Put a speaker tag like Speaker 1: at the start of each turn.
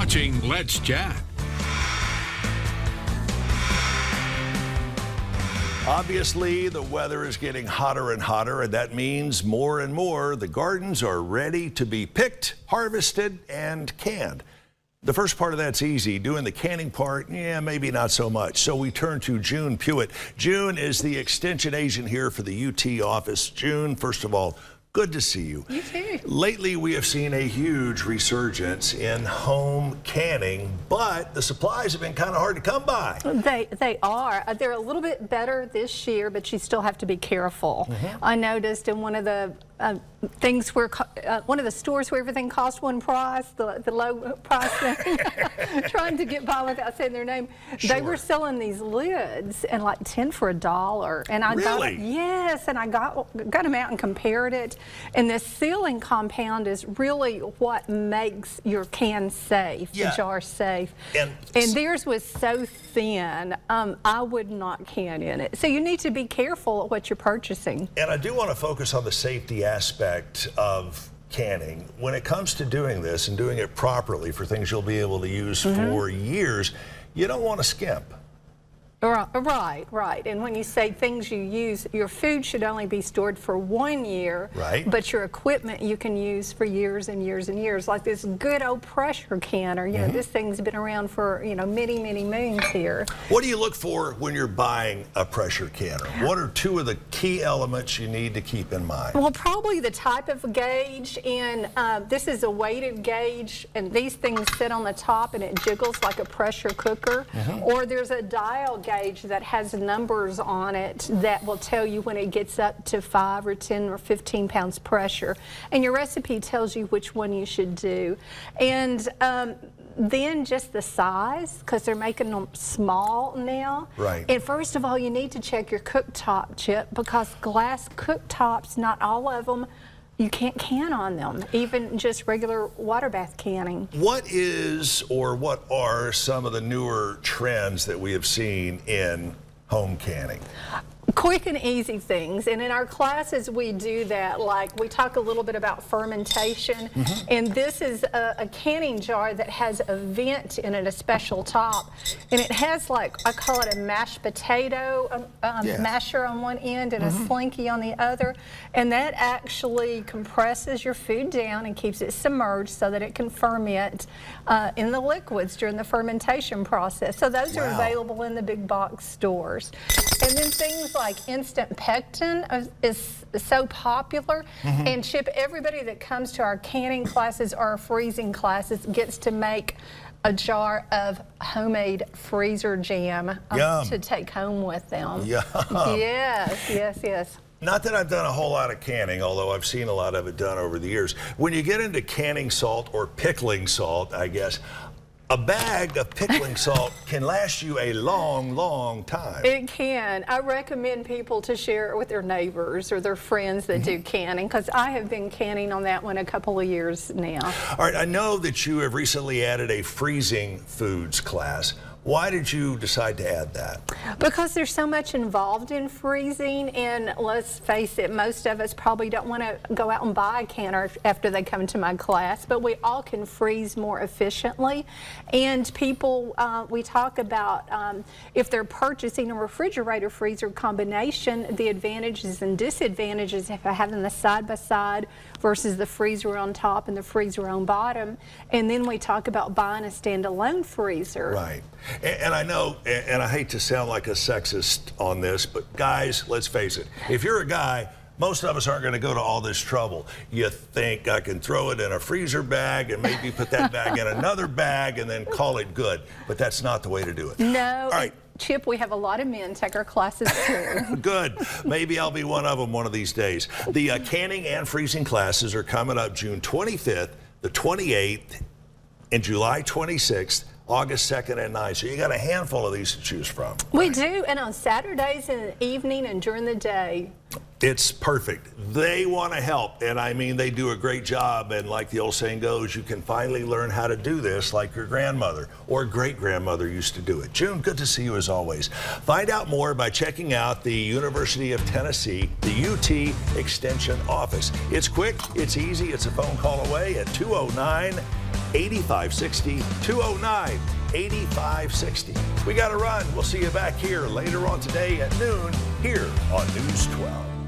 Speaker 1: watching Let's Chat.
Speaker 2: Obviously, the weather is getting hotter and hotter, and that means more and more the gardens are ready to be picked, harvested, and canned. The first part of that's easy. Doing the canning part, maybe not so much. So we turn to June Pewitt. June is the extension agent here for the UT office. June, first of all, good to see you.
Speaker 3: You too.
Speaker 2: Lately, we have seen a huge resurgence in home canning, but the supplies have been kind of hard to come by.
Speaker 3: They are. They're a little bit better this year, but you still have to be careful. I noticed in one of the things where one of the stores where everything cost one price, the low price thing, trying to get by without saying their name.
Speaker 2: Sure.
Speaker 3: They were selling these lids and like 10 for $1, and I
Speaker 2: Really?
Speaker 3: got them out and compared it. And this sealing compound is really what makes your can safe, the jar safe. And theirs was so thin, I would not can in it. So you need to be careful at what you're purchasing.
Speaker 2: And I do want to focus on the safety aspect of canning. When it comes to doing this and doing it properly for things you'll be able to use for years, you don't want to skimp.
Speaker 3: Right. And when you say things you use, your food should only be stored for 1 year, but your equipment you can use for years and years and years. Like this good old pressure canner, you know, this thing's been around for, many, many moons here.
Speaker 2: What do you look for when you're buying a pressure canner? What are two of the key elements you need to keep in mind?
Speaker 3: Well, probably the type of gauge, and this is a weighted gauge, and these things sit on the top and it jiggles like a pressure cooker, or there's a dial gauge that has numbers on it that will tell you when it gets up to 5 or 10 or 15 pounds pressure, and your recipe tells you which one you should do. And then just the size, because they're making them small now. And first of all, you need to check your cooktop, Chip, because glass cooktops, not all of them, you can't can on them, even just regular water bath canning.
Speaker 2: What are some of the newer trends that we have seen in home canning?
Speaker 3: Quick and easy things, and in our classes we do that. Like we talk a little bit about fermentation, and this is a canning jar that has a vent in it, a special top, and it has, like, I call it a mashed potato masher on one end and a slinky on the other, and that actually compresses your food down and keeps it submerged so that it can ferment in the liquids during the fermentation process. So those are available in the big box stores. And then things like instant pectin is so popular. And Chip, everybody that comes to our canning classes or our freezing classes gets to make a jar of homemade freezer jam to take home with them. Yes.
Speaker 2: Not that I've done a whole lot of canning, although I've seen a lot of it done over the years. When you get into canning salt or pickling salt, I guess, a bag of pickling salt can last you a long, long time.
Speaker 3: It can. I recommend people to share it with their neighbors or their friends that do canning, because I have been canning on that one a couple of years now. All
Speaker 2: right, I know that you have recently added a freezing foods class. Why did you decide to add that?
Speaker 3: Because there's so much involved in freezing, and let's face it, most of us probably don't want to go out and buy a canner after they come to my class, but we all can freeze more efficiently. And people, we talk about if they're purchasing a refrigerator freezer combination, the advantages and disadvantages of having the side-by-side versus the freezer on top and the freezer on bottom. And then we talk about buying a standalone freezer.
Speaker 2: Right. And I know, and I hate to sound like a sexist on this, but guys, let's face it, if you're a guy, most of us aren't going to go to all this trouble. You think I can throw it in a freezer bag and maybe put that bag in another bag and then call it good. But that's not the way to do it.
Speaker 3: No.
Speaker 2: All right.
Speaker 3: Chip, we have a lot of men take our classes too.
Speaker 2: Good. Maybe I'll be one of them one of these days. The canning and freezing classes are coming up June 25th, the 28th, and July 26th. August 2nd and 9th. So you got a handful of these to choose from.
Speaker 3: We do, and on Saturdays in the evening and during the day.
Speaker 2: It's perfect. They want to help, and I mean, they do a great job, and like the old saying goes, you can finally learn how to do this like your grandmother or great-grandmother used to do it. June, good to see you as always. Find out more by checking out the University of Tennessee, the UT Extension office. It's quick, it's easy, it's a phone call away at 209 8560 209 8560. We got to run. We'll see you back here later on today at noon here on News 12.